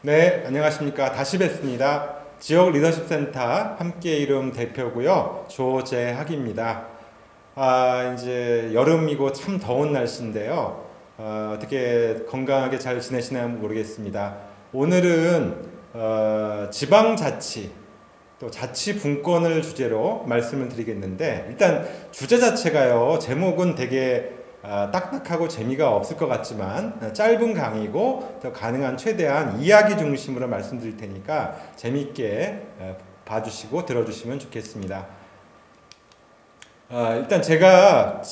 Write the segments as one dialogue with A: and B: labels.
A: 네, 안녕하십니까. 다시 뵙습니다. 지역 리더십 센터 함께 이름 대표고요. 조재학입니다. 이제 여름이고 참 더운 날씨인데요. 어떻게 건강하게 잘 지내시나 모르겠습니다. 오늘은 지방자치, 또 자치분권을 주제로 말씀을 드리겠는데, 일단 주제 자체가요, 제목은 되게 딱딱하고 재미가 없을 것 같지만 짧은 강의고 더 가능한 최대한 이야기 중심으로 말씀드릴 테니까 재미있게 봐주시고 들어주시면 좋겠습니다. 일단 제가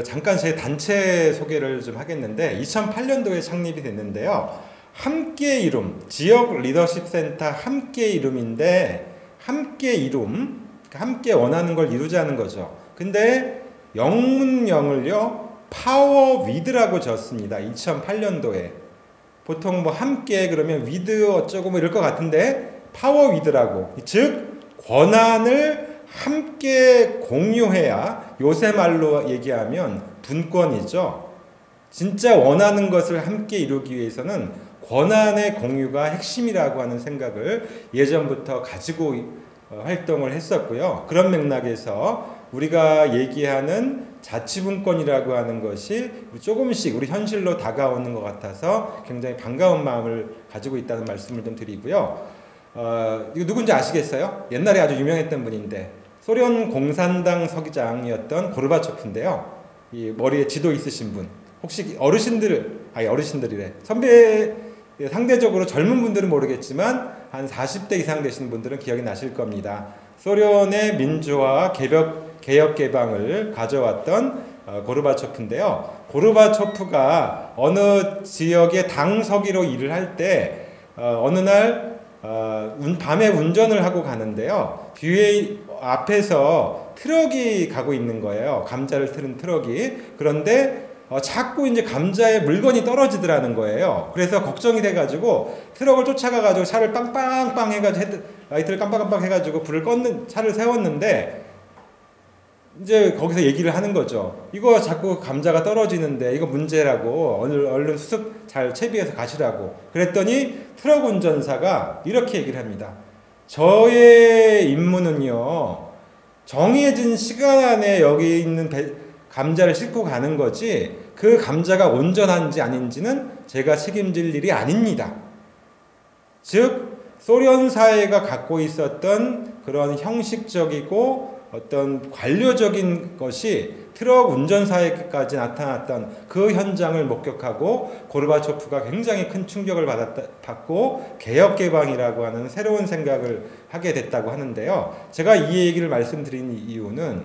A: 잠깐 제 단체 소개를 좀 하겠는데, 2008년도에 창립이 됐는데요. 함께 이룸, 지역 리더십 센터 함께 이룸인데, 함께 이룸, 함께 원하는 걸 이루자는 거죠. 근데 영문명을요, 파워 위드라고 졌습니다. 2008년도에. 보통 뭐 함께 그러면 위드 어쩌고 뭐 이럴 것 같은데 파워 위드라고. 즉 권한을 함께 공유해야, 요새 말로 얘기하면 분권이죠. 진짜 원하는 것을 함께 이루기 위해서는 권한의 공유가 핵심이라고 하는 생각을 예전부터 가지고 활동을 했었고요. 그런 맥락에서 우리가 얘기하는 자치분권이라고 하는 것이 조금씩 우리 현실로 다가오는 것 같아서 굉장히 반가운 마음을 가지고 있다는 말씀을 좀 드리고요. 이거 누군지 아시겠어요? 옛날에 아주 유명했던 분인데, 소련 공산당 서기장이었던 고르바초프인데요. 이 머리에 지도 있으신 분, 혹시 어르신들이래. 선배, 상대적으로 젊은 분들은 모르겠지만 한 40대 이상 되시는 분들은 기억이 나실 겁니다. 소련의 민주화, 개혁 개방을 가져왔던 고르바초프인데요. 고르바초프가 어느 지역의 당 서기로 일을 할 때 어느 날 밤에 운전을 하고 가는데요. 앞에서 트럭이 가고 있는 거예요. 감자를 틀은 트럭이. 그런데 자꾸 이제 감자에 물건이 떨어지더라는 거예요. 그래서 걱정이 돼가지고 트럭을 쫓아가가지고 차를 빵빵빵 해가지고 라이트를 깜빡깜빡 해가지고 차를 세웠는데, 이제 거기서 얘기를 하는 거죠. 이거 자꾸 감자가 떨어지는데 이거 문제라고, 얼른 수습 잘 채비해서 가시라고. 그랬더니 트럭 운전사가 이렇게 얘기를 합니다. 저의 임무는요, 정해진 시간 안에 여기 있는 감자를 싣고 가는 거지, 그 감자가 온전한지 아닌지는 제가 책임질 일이 아닙니다. 즉 소련 사회가 갖고 있었던 그런 형식적이고 어떤 관료적인 것이 트럭 운전사에까지 나타났던 그 현장을 목격하고 고르바초프가 굉장히 큰 충격을 받고 개혁개방이라고 하는 새로운 생각을 하게 됐다고 하는데요. 제가 이 얘기를 말씀드린 이유는,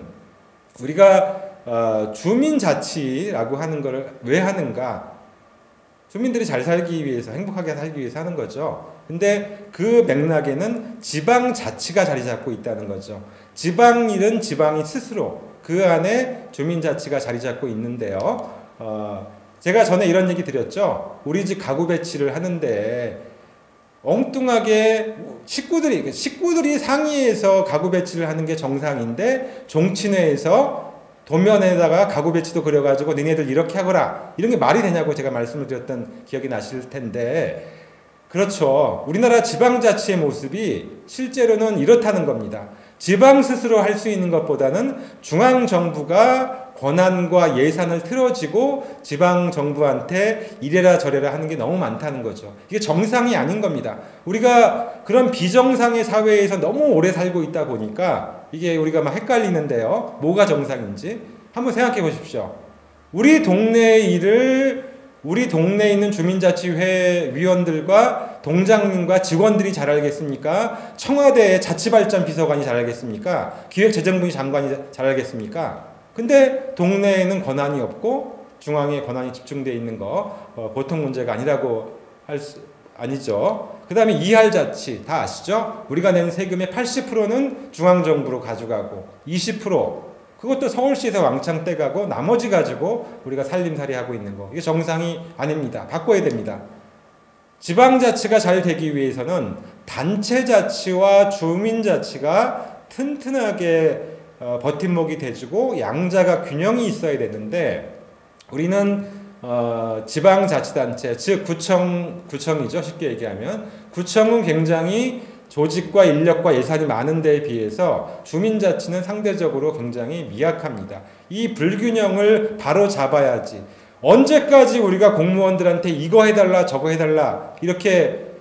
A: 우리가 주민자치라고 하는 것을 왜 하는가? 주민들이 잘 살기 위해서, 행복하게 살기 위해서 하는 거죠. 근데 그 맥락에는 지방자치가 자리 잡고 있다는 거죠. 지방일은 지방이 스스로, 그 안에 주민자치가 자리 잡고 있는데요. 제가 전에 이런 얘기 드렸죠. 우리 집 가구 배치를 하는데 엉뚱하게 식구들이 상의해서 가구 배치를 하는 게 정상인데, 종친회에서 도면에다가 가구 배치도 그려가지고 니네들 이렇게 하거라, 이런 게 말이 되냐고 제가 말씀을 드렸던 기억이 나실 텐데, 그렇죠. 우리나라 지방자치의 모습이 실제로는 이렇다는 겁니다. 지방 스스로 할 수 있는 것보다는 중앙정부가 권한과 예산을 틀어지고 지방정부한테 이래라 저래라 하는 게 너무 많다는 거죠. 이게 정상이 아닌 겁니다. 우리가 그런 비정상의 사회에서 너무 오래 살고 있다 보니까 이게 우리가 막 헷갈리는데요. 뭐가 정상인지 한번 생각해 보십시오. 우리 동네의 일을 우리 동네에 있는 주민자치회 위원들과 동장님과 직원들이 잘 알겠습니까? 청와대의 자치발전 비서관이 잘 알겠습니까? 기획재정부 장관이 잘 알겠습니까? 근데 동네에는 권한이 없고 중앙에 권한이 집중되어 있는 거 보통 문제가 아니라고 아니죠. 그 다음에 이할자치 다 아시죠? 우리가 낸 세금의 80%는 중앙정부로 가져가고 20% 그것도 서울시에서 왕창 떼가고 나머지 가지고 우리가 살림살이 하고 있는 거, 이게 정상이 아닙니다. 바꿔야 됩니다. 지방자치가 잘 되기 위해서는 단체자치와 주민자치가 튼튼하게 버팀목이 돼주고 양자가 균형이 있어야 되는데, 우리는 지방자치단체, 즉 구청이죠. 쉽게 얘기하면 구청은 굉장히 조직과 인력과 예산이 많은 데에 비해서 주민자치는 상대적으로 굉장히 미약합니다. 이 불균형을 바로 잡아야지. 언제까지 우리가 공무원들한테 이거 해달라 저거 해달라 이렇게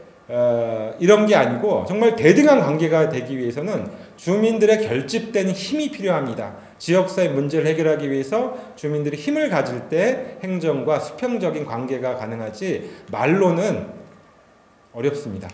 A: 이런 게 아니고 정말 대등한 관계가 되기 위해서는 주민들의 결집된 힘이 필요합니다. 지역사회 문제를 해결하기 위해서 주민들이 힘을 가질 때 행정과 수평적인 관계가 가능하지 말로는 어렵습니다.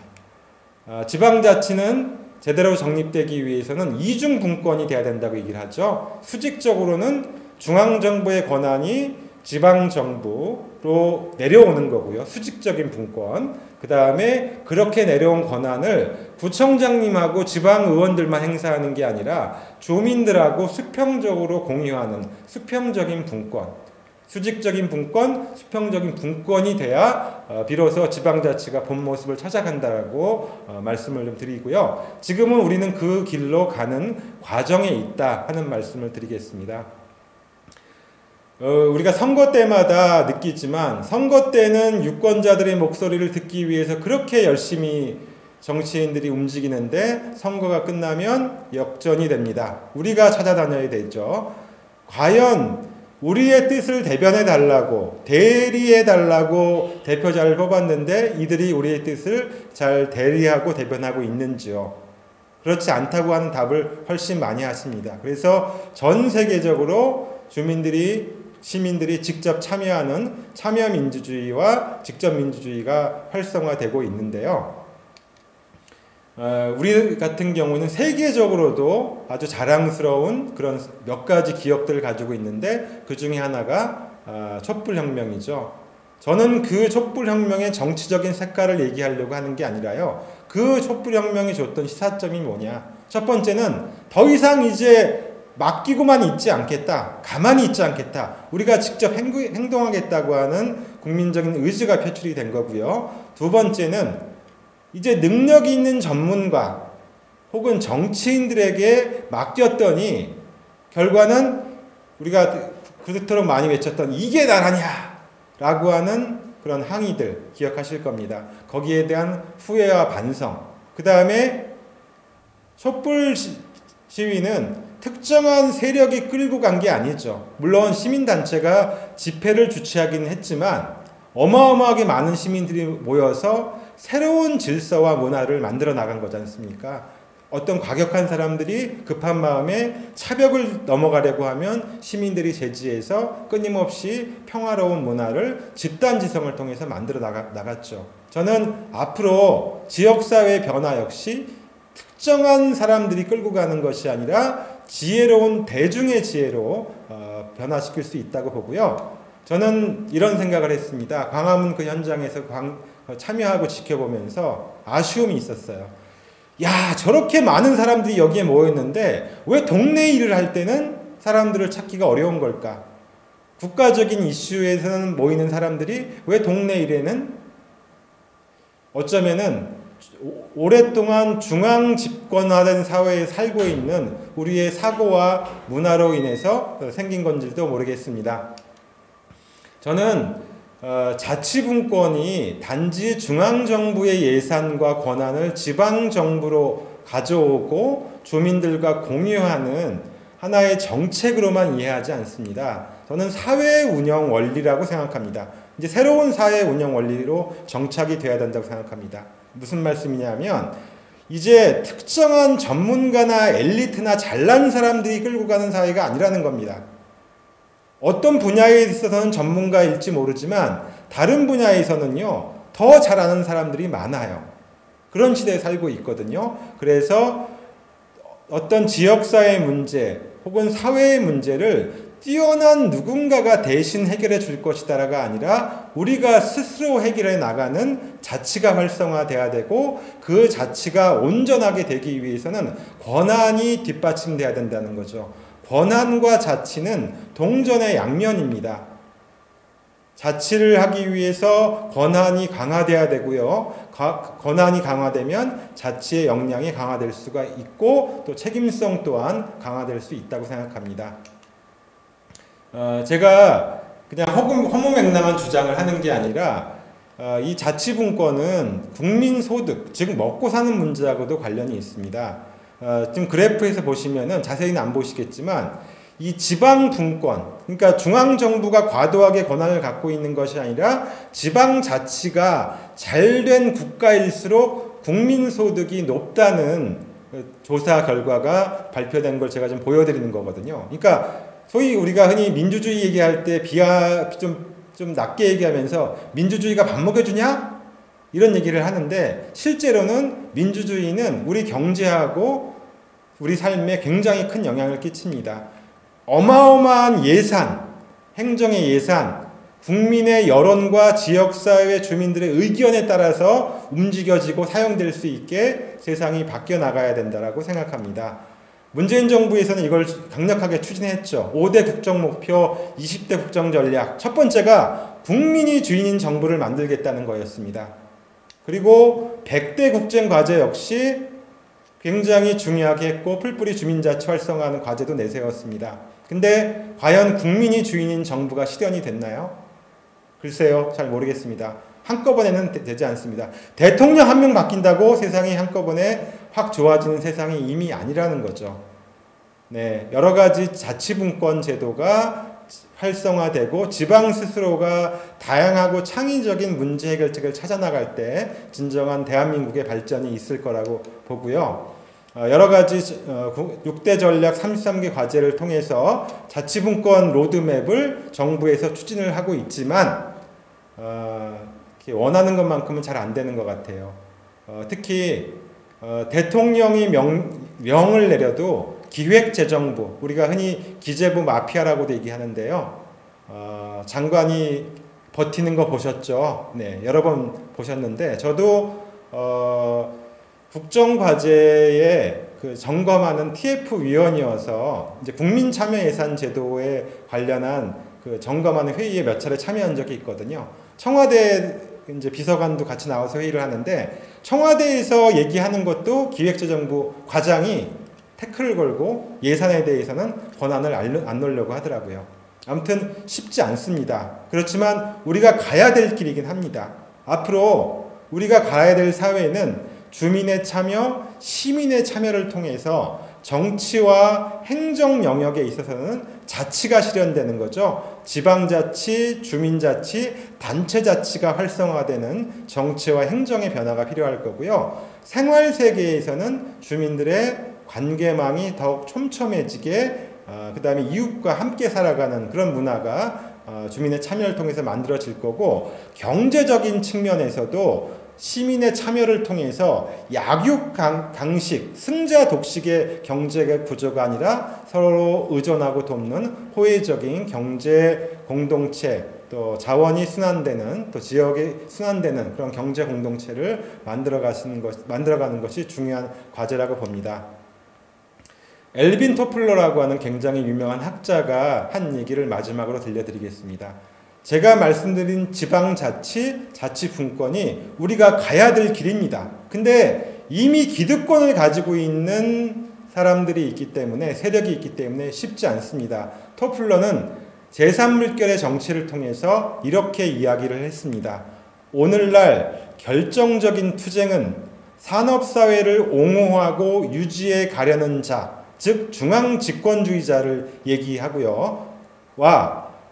A: 지방자치는 제대로 정립되기 위해서는 이중분권이 돼야 된다고 얘기를 하죠. 수직적으로는 중앙정부의 권한이 지방정부로 내려오는 거고요. 수직적인 분권. 그 다음에 그렇게 내려온 권한을 구청장님하고 지방의원들만 행사하는 게 아니라 주민들하고 수평적으로 공유하는 수평적인 분권. 수직적인 분권, 수평적인 분권이 돼야 비로소 지방자치가 본 모습을 찾아간다고 말씀을 좀 드리고요. 지금은 우리는 그 길로 가는 과정에 있다 하는 말씀을 드리겠습니다. 우리가 선거 때마다 느끼지만 선거 때는 유권자들의 목소리를 듣기 위해서 그렇게 열심히 정치인들이 움직이는데 선거가 끝나면 역전이 됩니다. 우리가 찾아다녀야 되죠. 과연 우리의 뜻을 대변해 달라고 대리해 달라고 대표자를 뽑았는데 이들이 우리의 뜻을 잘 대리하고 대변하고 있는지요? 그렇지 않다고 하는 답을 훨씬 많이 하십니다. 그래서 전 세계적으로 시민들이 직접 참여하는 참여민주주의와 직접민주주의가 활성화되고 있는데요. 우리 같은 경우는 세계적으로도 아주 자랑스러운 그런 몇 가지 기업들을 가지고 있는데 그 중에 하나가 촛불혁명이죠. 저는 그 촛불혁명의 정치적인 색깔을 얘기하려고 하는 게 아니라요. 그 촛불혁명이 줬던 시사점이 뭐냐. 첫 번째는 더 이상 이제 맡기고만 있지 않겠다. 가만히 있지 않겠다. 우리가 직접 행동하겠다고 하는 국민적인 의지가 표출이 된 거고요. 두 번째는 이제 능력 있는 전문가 혹은 정치인들에게 맡겼더니 결과는 우리가 그토록 많이 외쳤던 이게 나라냐 라고 하는 그런 항의들 기억하실 겁니다. 거기에 대한 후회와 반성. 그 다음에 촛불 시위는 특정한 세력이 끌고 간 게 아니죠. 물론 시민단체가 집회를 주최하기는 했지만 어마어마하게 많은 시민들이 모여서 새로운 질서와 문화를 만들어 나간 거지 않습니까? 어떤 과격한 사람들이 급한 마음에 차벽을 넘어가려고 하면 시민들이 제지해서 끊임없이 평화로운 문화를 집단지성을 통해서 만들어 나갔죠. 저는 앞으로 지역사회 변화 역시 특정한 사람들이 끌고 가는 것이 아니라 지혜로운 대중의 지혜로 변화시킬 수 있다고 보고요. 저는 이런 생각을 했습니다. 광화문 그 현장에서 참여하고 지켜보면서 아쉬움이 있었어요. 야, 저렇게 많은 사람들이 여기에 모였는데 왜 동네 일을 할 때는 사람들을 찾기가 어려운 걸까? 국가적인 이슈에서는 모이는 사람들이 왜 동네 일에는 어쩌면은 오랫동안 중앙 집권화된 사회에 살고 있는 우리의 사고와 문화로 인해서 생긴 건지도 모르겠습니다. 저는 자치분권이 단지 중앙정부의 예산과 권한을 지방정부로 가져오고 주민들과 공유하는 하나의 정책으로만 이해하지 않습니다. 저는 사회 운영 원리라고 생각합니다. 이제 새로운 사회 운영 원리로 정착이 되어야 된다고 생각합니다. 무슨 말씀이냐면 이제 특정한 전문가나 엘리트나 잘난 사람들이 끌고 가는 사회가 아니라는 겁니다. 어떤 분야에 있어서는 전문가일지 모르지만 다른 분야에서는요 더 잘 아는 사람들이 많아요. 그런 시대에 살고 있거든요. 그래서 어떤 지역사회 문제 혹은 사회의 문제를 뛰어난 누군가가 대신 해결해 줄 것이다가 아니라 우리가 스스로 해결해 나가는 자치가 활성화돼야 되고 그 자치가 온전하게 되기 위해서는 권한이 뒷받침돼야 된다는 거죠. 권한과 자치는 동전의 양면입니다. 자치를 하기 위해서 권한이 강화돼야 되고요. 권한이 강화되면 자치의 역량이 강화될 수가 있고 또 책임성 또한 강화될 수 있다고 생각합니다. 제가 그냥 허무맹랑한 주장을 하는 게 아니라 이 자치분권은 국민소득, 즉 먹고 사는 문제하고도 관련이 있습니다. 지금 그래프에서 보시면은 자세히는 안 보시겠지만 이 지방분권, 그러니까 중앙정부가 과도하게 권한을 갖고 있는 것이 아니라 지방자치가 잘된 국가일수록 국민소득이 높다는 조사 결과가 발표된 걸 제가 좀 보여드리는 거거든요. 그러니까 소위 우리가 흔히 민주주의 얘기할 때 좀 낮게 얘기하면서 민주주의가 밥 먹여주냐? 이런 얘기를 하는데 실제로는 민주주의는 우리 경제하고 우리 삶에 굉장히 큰 영향을 끼칩니다. 어마어마한 예산, 행정의 예산, 국민의 여론과 지역사회 주민들의 의견에 따라서 움직여지고 사용될 수 있게 세상이 바뀌어 나가야 된다고 생각합니다. 문재인 정부에서는 이걸 강력하게 추진했죠. 5대 국정목표, 20대 국정전략. 첫 번째가 국민이 주인인 정부를 만들겠다는 거였습니다. 그리고 100대 국정과제 역시 굉장히 중요하게 했고 풀뿌리 주민자치 활성화하는 과제도 내세웠습니다. 근데 과연 국민이 주인인 정부가 실현이 됐나요? 글쎄요, 잘 모르겠습니다. 한꺼번에는 되지 않습니다. 대통령 한 명 바뀐다고 세상이 한꺼번에 확 좋아지는 세상이 이미 아니라는 거죠. 네, 여러 가지 자치분권 제도가 활성화되고 지방 스스로가 다양하고 창의적인 문제 해결책을 찾아나갈 때 진정한 대한민국의 발전이 있을 거라고 보고요. 여러 가지 6대 전략 33개 과제를 통해서 자치분권 로드맵을 정부에서 추진을 하고 있지만 원하는 것만큼은 잘 안 되는 것 같아요. 특히 대통령이 명을 내려도 기획재정부, 우리가 흔히 기재부 마피아라고도 얘기하는데요. 장관이 버티는 거 보셨죠? 네, 여러 번 보셨는데 저도 국정과제에 그 점검하는 TF위원이어서 이제 국민참여예산제도에 관련한 그 점검하는 회의에 몇 차례 참여한 적이 있거든요. 청와대 이제 비서관도 같이 나와서 회의를 하는데 청와대에서 얘기하는 것도 기획재정부 과장이 태클을 걸고 예산에 대해서는 권한을 안 놓으려고 하더라고요. 아무튼 쉽지 않습니다. 그렇지만 우리가 가야 될 길이긴 합니다. 앞으로 우리가 가야 될 사회는 주민의 참여, 시민의 참여를 통해서 정치와 행정 영역에 있어서는 자치가 실현되는 거죠. 지방자치, 주민자치, 단체자치가 활성화되는 정치와 행정의 변화가 필요할 거고요. 생활세계에서는 주민들의 관계망이 더욱 촘촘해지게 그 다음에 이웃과 함께 살아가는 그런 문화가 주민의 참여를 통해서 만들어질 거고 경제적인 측면에서도 시민의 참여를 통해서 약육강식, 승자 독식의 경제 구조가 아니라 서로 의존하고 돕는 호혜적인 경제 공동체, 또 자원이 순환되는, 또 지역이 순환되는 그런 경제 공동체를 만들어가는 것이 중요한 과제라고 봅니다. 엘빈 토플러라고 하는 굉장히 유명한 학자가 한 얘기를 마지막으로 들려드리겠습니다. 제가 말씀드린 지방자치, 자치분권이 우리가 가야 될 길입니다. 근데 이미 기득권을 가지고 있는 사람들이 있기 때문에, 세력이 있기 때문에 쉽지 않습니다. 토플러는 제3물결의 정치를 통해서 이렇게 이야기를 했습니다. 오늘날 결정적인 투쟁은 산업사회를 옹호하고 유지해 가려는 자, 즉 중앙집권주의자를 얘기하고요.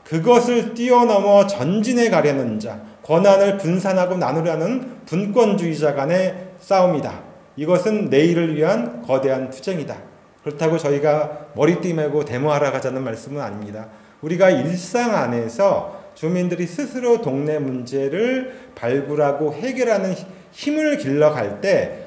A: 그것을 뛰어넘어 전진해 가려는 자, 권한을 분산하고 나누려는 분권주의자 간의 싸움이다. 이것은 내일을 위한 거대한 투쟁이다. 그렇다고 저희가 머리띠 메고 데모하러 가자는 말씀은 아닙니다. 우리가 일상 안에서 주민들이 스스로 동네 문제를 발굴하고 해결하는 힘을 길러갈 때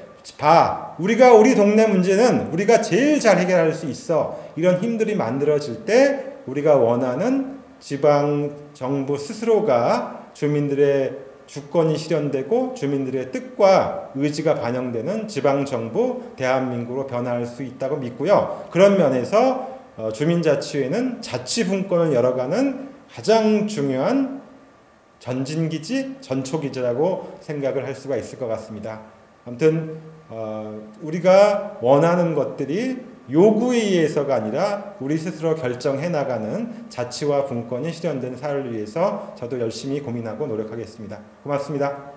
A: 우리가 우리 동네 문제는 우리가 제일 잘 해결할 수 있어. 이런 힘들이 만들어질 때 우리가 원하는 지방정부 스스로가 주민들의 주권이 실현되고 주민들의 뜻과 의지가 반영되는 지방정부, 대한민국으로 변화할 수 있다고 믿고요. 그런 면에서 주민자치회는 자치분권을 열어가는 가장 중요한 전진기지, 전초기지라고 생각을 할 수가 있을 것 같습니다. 아무튼 우리가 원하는 것들이 요구에 의해서가 아니라 우리 스스로 결정해 나가는 자치와 분권이 실현된 사회를 위해서 저도 열심히 고민하고 노력하겠습니다. 고맙습니다.